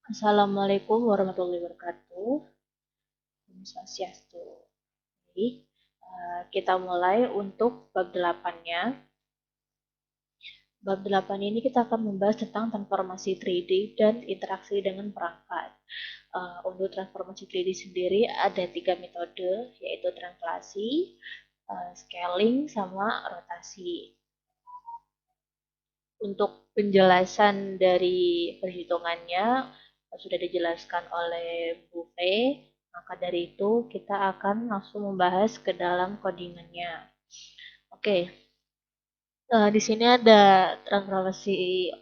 Assalamualaikum warahmatullahi wabarakatuh. Om Swastiastu. Jadi, kita mulai untuk bab 8-nya. Bab 8 ini kita akan membahas tentang transformasi 3D dan interaksi dengan perangkat. Untuk transformasi 3D sendiri ada 3 metode, yaitu translasi, scaling, sama rotasi. Untuk penjelasan dari perhitungannya sudah dijelaskan oleh Bu Fe, maka dari itu kita akan langsung membahas ke dalam codingannya. Oke, di sini ada transformasi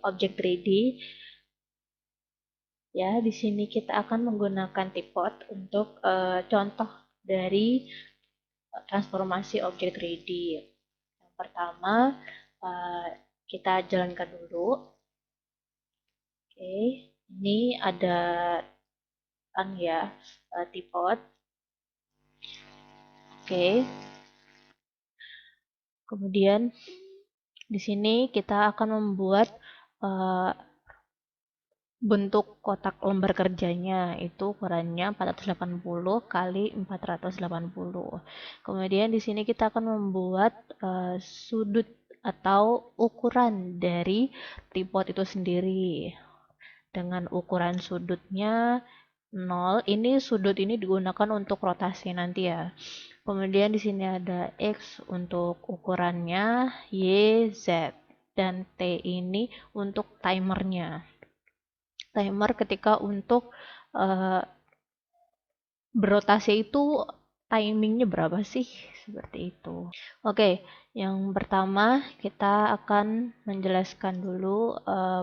objek 3D. Ya, di sini kita akan menggunakan tipot untuk contoh dari transformasi objek 3D. Yang pertama, kita jalankan dulu. Oke, ini ada ya, tipot. Oke. Kemudian di sini kita akan membuat bentuk kotak lembar kerjanya, itu ukurannya 480 kali 480. Kemudian di sini kita akan membuat sudut atau ukuran dari tripod itu sendiri. Dengan ukuran sudutnya 0, ini sudut ini digunakan untuk rotasi nanti ya. Kemudian di sini ada X untuk ukurannya, Y, Z, dan T ini untuk timernya. Timer ketika untuk berotasi itu timingnya berapa sih? Seperti itu. Oke, yang pertama kita akan menjelaskan dulu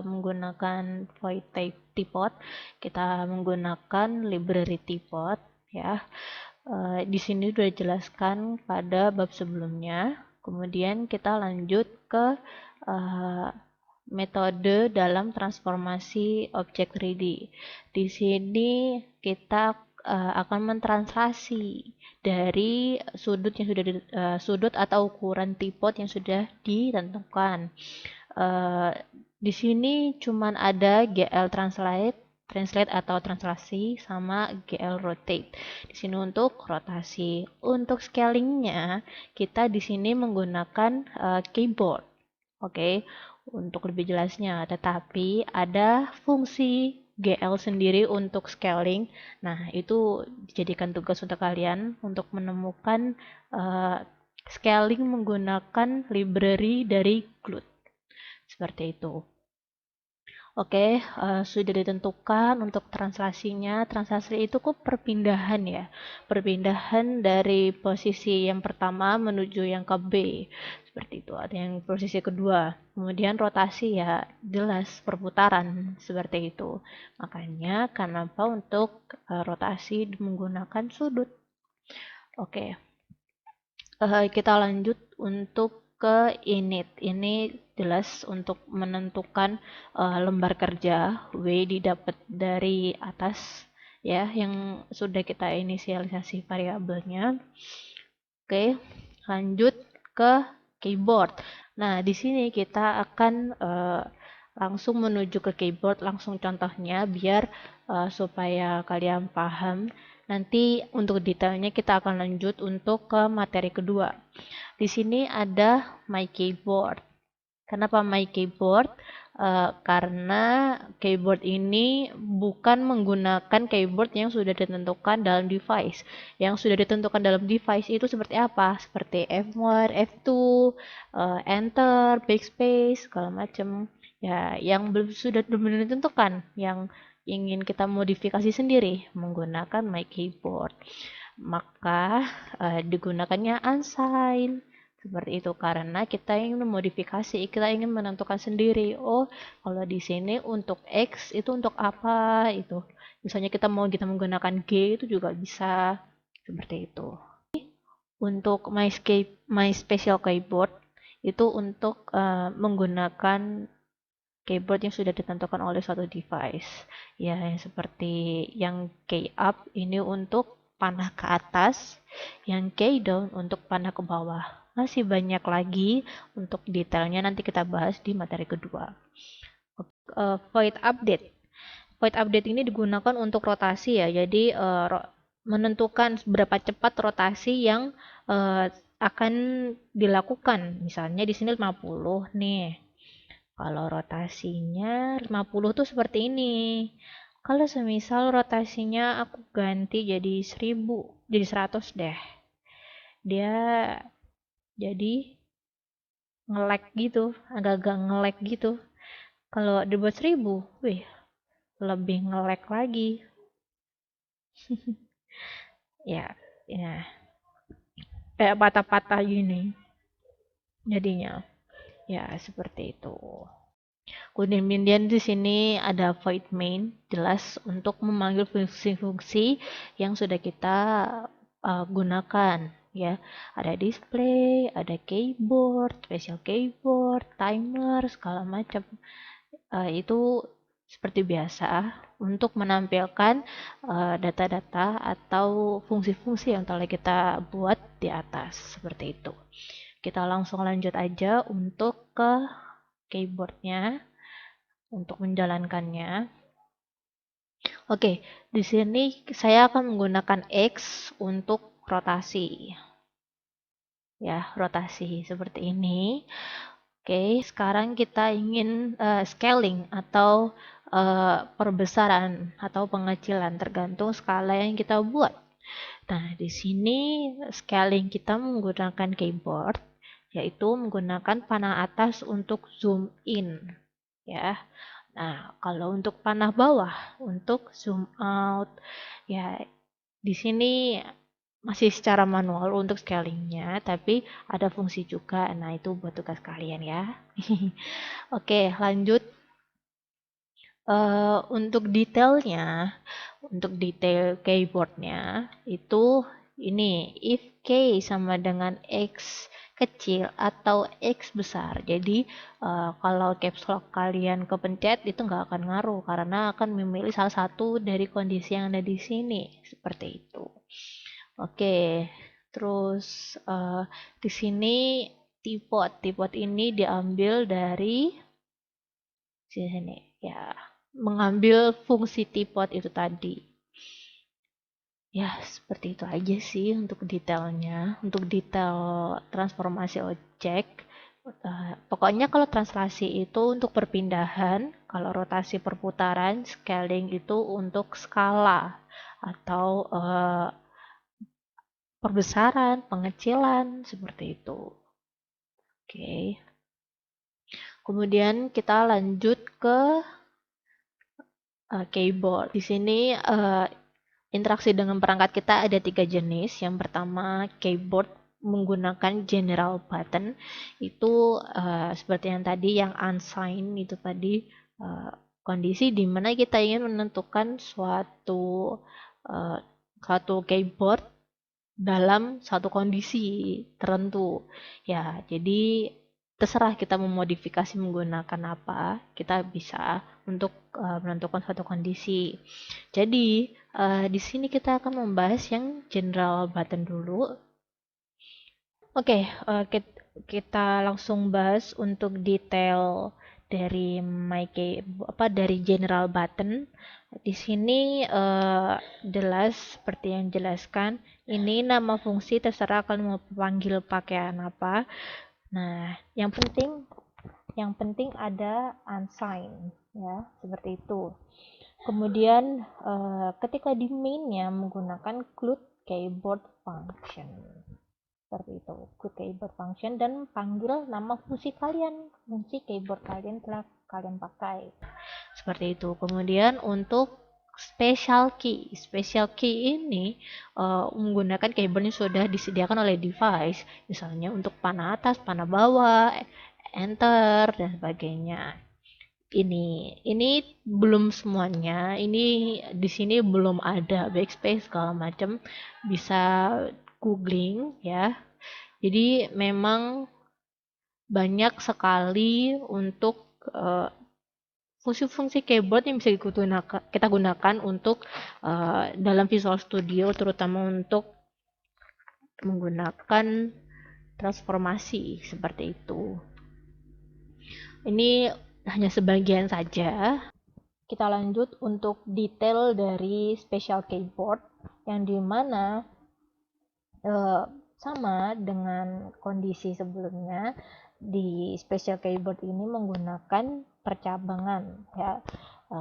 menggunakan void type tipot. Kita menggunakan library tipot ya. Di sini sudah dijelaskan pada bab sebelumnya. Kemudian kita lanjut ke metode dalam transformasi objek 3D. Di sini kita akan mentranslasi dari sudut yang sudah sudut atau ukuran tripod yang sudah ditentukan. Di sini cuman ada GL translate atau translasi sama GL rotate. Di sini untuk rotasi. Untuk scalingnya kita di sini menggunakan keyboard. Oke, untuk lebih jelasnya, tetapi ada fungsi GL sendiri untuk scaling. Nah, itu dijadikan tugas untuk kalian untuk menemukan scaling menggunakan library dari Glut. Seperti itu. Oke, sudah ditentukan untuk translasinya. Translasi itu kok perpindahan ya. Perpindahan dari posisi yang pertama menuju yang ke B. Seperti itu. Ada yang posisi kedua. Kemudian rotasi ya jelas perputaran seperti itu. Makanya kenapa untuk rotasi menggunakan sudut. Oke. Kita lanjut untuk ke init. Ini jelas untuk menentukan lembar kerja W didapat dari atas ya yang sudah kita inisialisasi variabelnya. Oke, lanjut ke keyboard. Nah, di sini kita akan langsung menuju ke keyboard, langsung contohnya biar supaya kalian paham. Nanti untuk detailnya kita akan lanjut untuk ke materi kedua. Di sini ada My Keyboard. Kenapa My Keyboard? Karena keyboard ini bukan menggunakan keyboard yang sudah ditentukan dalam device. Yang sudah ditentukan dalam device itu seperti apa? Seperti F1, F2, Enter, Backspace, segala macam. Ya, yang sudah belum ditentukan, yang ingin kita modifikasi sendiri menggunakan My Keyboard. Maka digunakannya unsigned. Seperti itu karena kita ingin memodifikasi, kita ingin menentukan sendiri. Oh, kalau di sini untuk X itu untuk apa itu. Misalnya kita menggunakan G itu juga bisa seperti itu. Untuk My Special Keyboard itu untuk menggunakan keyboard yang sudah ditentukan oleh suatu device. Ya, yang seperti yang key up ini untuk panah ke atas, yang key down untuk panah ke bawah. Masih banyak lagi untuk detailnya nanti kita bahas di materi kedua. Void update. void update ini digunakan untuk rotasi ya. Jadi menentukan seberapa cepat rotasi yang akan dilakukan. Misalnya di sini 50 nih. Kalau rotasinya 50 tuh seperti ini. Kalau semisal rotasinya aku ganti jadi 1000, jadi 100 deh. Dia jadi nge-lag gitu, agak-agak nge-lag gitu. Kalau dibuat 1000, wih, lebih nge-lag lagi. Ya, ya, kayak patah-patah gini jadinya. Ya, seperti itu. Kemudian di sini ada void main, jelas untuk memanggil fungsi-fungsi yang sudah kita gunakan ya. Ada display, ada keyboard, special keyboard, timer, segala macam. Itu seperti biasa untuk menampilkan data-data atau fungsi-fungsi yang telah kita buat di atas seperti itu. Kita langsung lanjut aja untuk ke keyboardnya untuk menjalankannya. Oke, di sini saya akan menggunakan X untuk rotasi. Ya, rotasi seperti ini. Oke, sekarang kita ingin scaling atau perbesaran atau pengecilan tergantung skala yang kita buat. Nah, di sini scaling kita menggunakan keyboard, yaitu menggunakan panah atas untuk zoom in. Ya, nah kalau untuk panah bawah untuk zoom out, ya di sini masih secara manual untuk scalingnya, tapi ada fungsi juga. Nah, itu buat tugas kalian ya. Oke, lanjut. Untuk detailnya, untuk detail keyboardnya itu ini if K sama dengan X kecil atau X besar. Jadi kalau caps lock kalian kepencet itu nggak akan ngaruh karena akan memilih salah satu dari kondisi yang ada di sini seperti itu. Oke, terus di sini tipot ini diambil dari sini ya, mengambil fungsi tipot itu tadi. Ya, seperti itu aja sih untuk detailnya. Untuk detail transformasi objek. Pokoknya kalau translasi itu untuk perpindahan, kalau rotasi perputaran, scaling itu untuk skala atau perbesaran, pengecilan, seperti itu. Oke. Kemudian kita lanjut ke keyboard. Di sini interaksi dengan perangkat kita ada 3 jenis. Yang pertama, keyboard menggunakan general button. Itu seperti yang tadi, yang unsigned itu tadi, kondisi di mana kita ingin menentukan suatu keyboard dalam satu kondisi tertentu. Ya, jadi terserah kita memodifikasi menggunakan apa, kita bisa untuk menentukan suatu kondisi. Jadi, di sini kita akan membahas yang general button dulu. Oke, kita langsung bahas untuk detail dari dari general button. Di sini jelas seperti yang jelaskan, ini nama fungsi terserah kalian mau panggil pakaian apa. Nah, yang penting ada unsigned ya, seperti itu. Kemudian ketika di mainnya menggunakan include keyboard function. Seperti itu, include keyboard function, dan panggil nama fungsi keyboard kalian telah kalian pakai. Seperti itu. Kemudian untuk special key ini menggunakan keyboard yang sudah disediakan oleh device, misalnya untuk panah atas, panah bawah, enter dan sebagainya. Ini belum semuanya. Ini di sini belum ada backspace segala macam. Bisa googling ya. Jadi memang banyak sekali untuk fungsi-fungsi keyboard yang bisa kita gunakan untuk dalam Visual Studio, terutama untuk menggunakan transformasi seperti itu. Ini hanya sebagian saja. kita lanjut untuk detail dari special keyboard, yang dimana sama dengan kondisi sebelumnya. Di special keyboard ini menggunakan percabangan ya.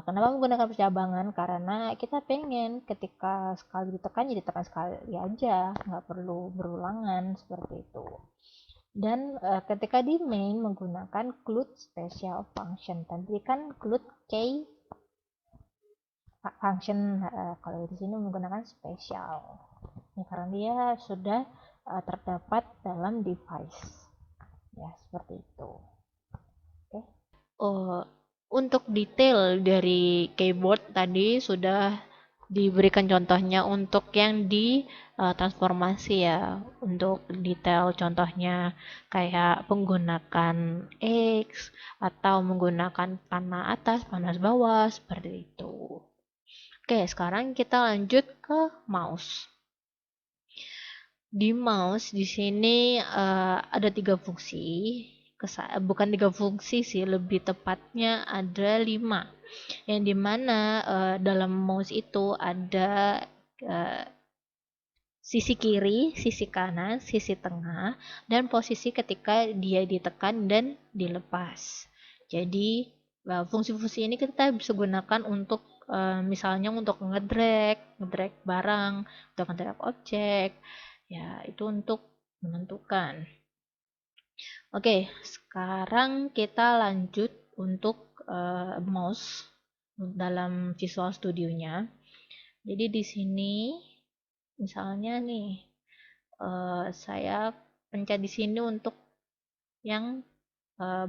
Kenapa menggunakan percabangan? Karena kita pengen ketika sekali ditekan jadi tekan sekali aja, nggak perlu berulangan seperti itu. Dan ketika di main menggunakan GLUT special function. Tadi kan GLUT key function, kalau di sini menggunakan special. Ya, karena dia sudah terdapat dalam device. Ya, seperti itu. Oke. Untuk detail dari keyboard tadi sudah diberikan contohnya untuk yang di transformasi ya. Untuk detail contohnya kayak menggunakan X atau menggunakan panah atas, panah bawah, seperti itu. Oke, sekarang kita lanjut ke mouse. Di mouse di sini ada 3 fungsi. Bukan 3 fungsi sih, lebih tepatnya ada 5. Yang dimana dalam mouse itu ada sisi kiri, sisi kanan, sisi tengah, dan posisi ketika dia ditekan dan dilepas. Jadi fungsi-fungsi ini kita bisa gunakan untuk misalnya untuk ngedrag barang, untuk ngedrag objek. Ya, itu untuk menentukan. Oke, sekarang kita lanjut untuk mouse dalam Visual Studio-nya. Jadi di sini misalnya nih saya pencet di sini untuk yang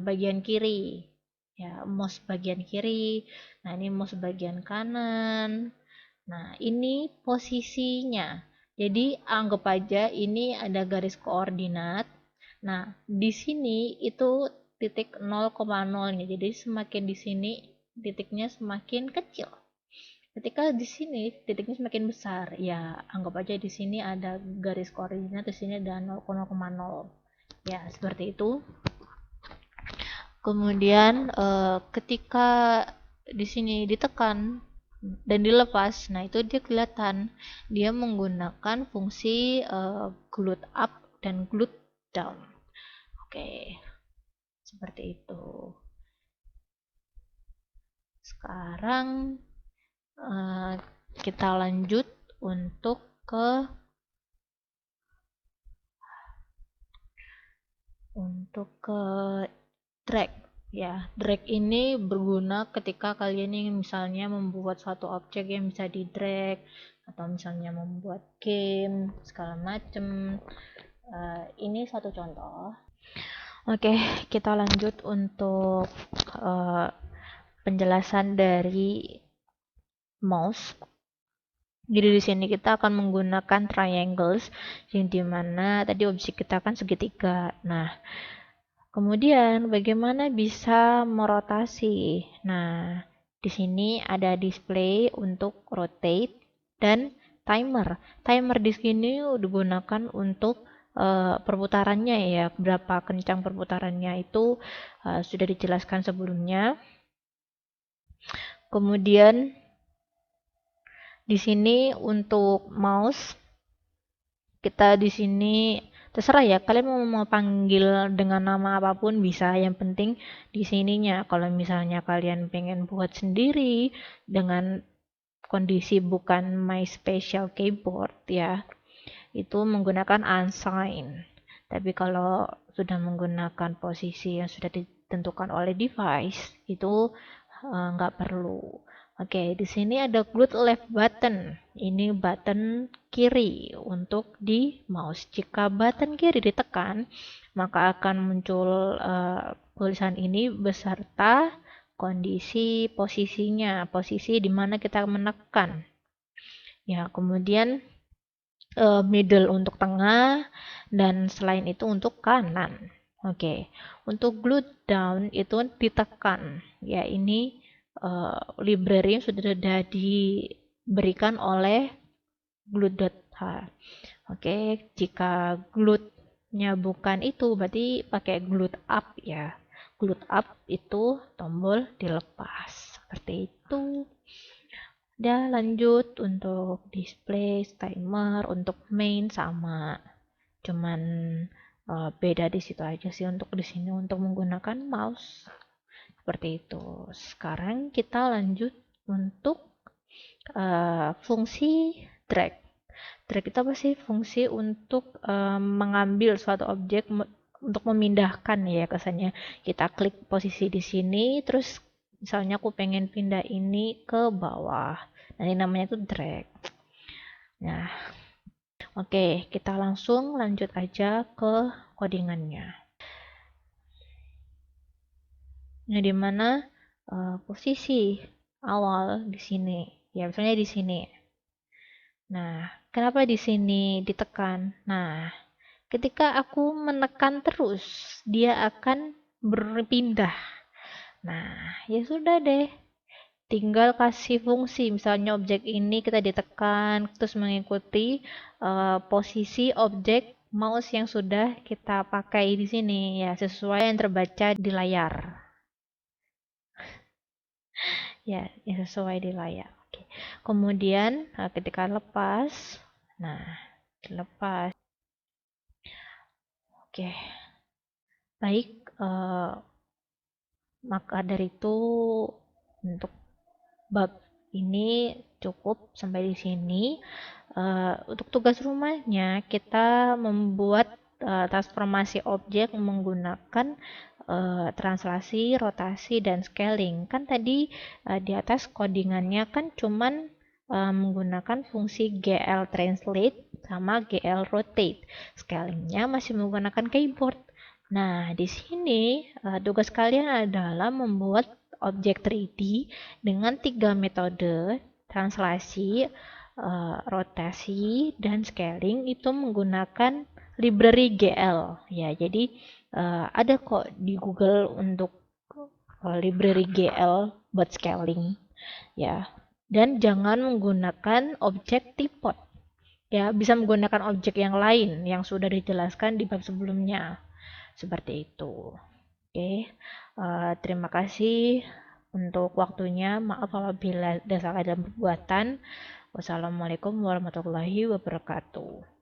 bagian kiri. Ya, mouse bagian kiri. Nah, ini mouse bagian kanan. Nah, ini posisinya. Jadi anggap aja ini ada garis koordinat. Nah, di sini itu titik 0,0-nya. Jadi semakin di sini titiknya semakin kecil. Ketika di sini titiknya semakin besar, ya anggap aja di sini ada garis koordinat, di sini ada 0,0. Ya, seperti itu. Kemudian ketika di sini ditekan dan dilepas, nah itu dia kelihatan dia menggunakan fungsi glut up dan glut down. Oke, seperti itu. Sekarang kita lanjut untuk ke drag. Ya, drag ini berguna ketika kalian ingin misalnya membuat suatu objek yang bisa di drag, atau misalnya membuat game segala macem. Ini satu contoh. Oke, kita lanjut untuk penjelasan dari mouse. Jadi di sini kita akan menggunakan triangles, yang dimana tadi objek kita kan segitiga. Nah, kemudian bagaimana bisa merotasi? Nah, di sini ada display untuk rotate dan timer. Timer di sini digunakan untuk perputarannya ya, berapa kencang perputarannya itu sudah dijelaskan sebelumnya. Kemudian di sini untuk mouse kita di sini terserah ya, kalian mau panggil dengan nama apapun bisa, yang penting di sininya. Kalau misalnya kalian pengen buat sendiri dengan kondisi bukan my special keyboard ya, itu menggunakan unsigned. Tapi kalau sudah menggunakan posisi yang sudah ditentukan oleh device, itu nggak perlu. Oke, di sini ada glut left button. Ini button kiri untuk di mouse. Jika button kiri ditekan, maka akan muncul tulisan ini beserta kondisi posisinya, posisi di mana kita menekan. Ya, kemudian middle untuk tengah, dan selain itu untuk kanan. Oke, untuk glut down itu ditekan. Ya, ini library yang sudah diberikan oleh glut.h. Oke, jika glutnya bukan itu, berarti pakai glut up ya. Glut up itu tombol dilepas. Seperti itu. itu. Udah lanjut untuk display, timer, untuk main sama. Cuman beda di situ aja sih untuk di sini untuk menggunakan mouse. Seperti itu. Sekarang kita lanjut untuk fungsi drag. Drag itu apa sih? Fungsi untuk mengambil suatu objek untuk memindahkan ya kesannya. Kita klik posisi di sini, terus misalnya aku pengen pindah ini ke bawah. Nah, ini namanya itu drag. Nah, oke, kita langsung lanjut aja ke codingannya. Nah, di mana posisi awal di sini? Ya, misalnya di sini. Nah, kenapa di sini ditekan? Nah, ketika aku menekan terus, dia akan berpindah. Nah, ya sudah deh. Tinggal kasih fungsi, misalnya objek ini kita ditekan, terus mengikuti posisi objek mouse yang sudah kita pakai di sini, ya sesuai yang terbaca di layar. Ya, sesuai di layar. Oke. Kemudian ketika lepas, nah lepas. Oke, baik. Maka dari itu untuk bab ini cukup sampai di sini. Untuk tugas rumahnya kita membuat transformasi objek menggunakan translasi, rotasi, dan scaling. Kan tadi di atas codingannya kan cuman menggunakan fungsi GL translate sama GL rotate. Scalingnya masih menggunakan keyboard. Nah, di sini tugas kalian adalah membuat objek 3D dengan 3 metode translasi, rotasi, dan scaling itu menggunakan library GL. Ya, jadi ada kok di Google untuk library GL buat scaling. Ya, dan jangan menggunakan objek typod. Ya, bisa menggunakan objek yang lain yang sudah dijelaskan di bab sebelumnya. Seperti itu. Oke, terima kasih untuk waktunya. Maaf apabila ada salah dalam perbuatan. Wassalamualaikum warahmatullahi wabarakatuh.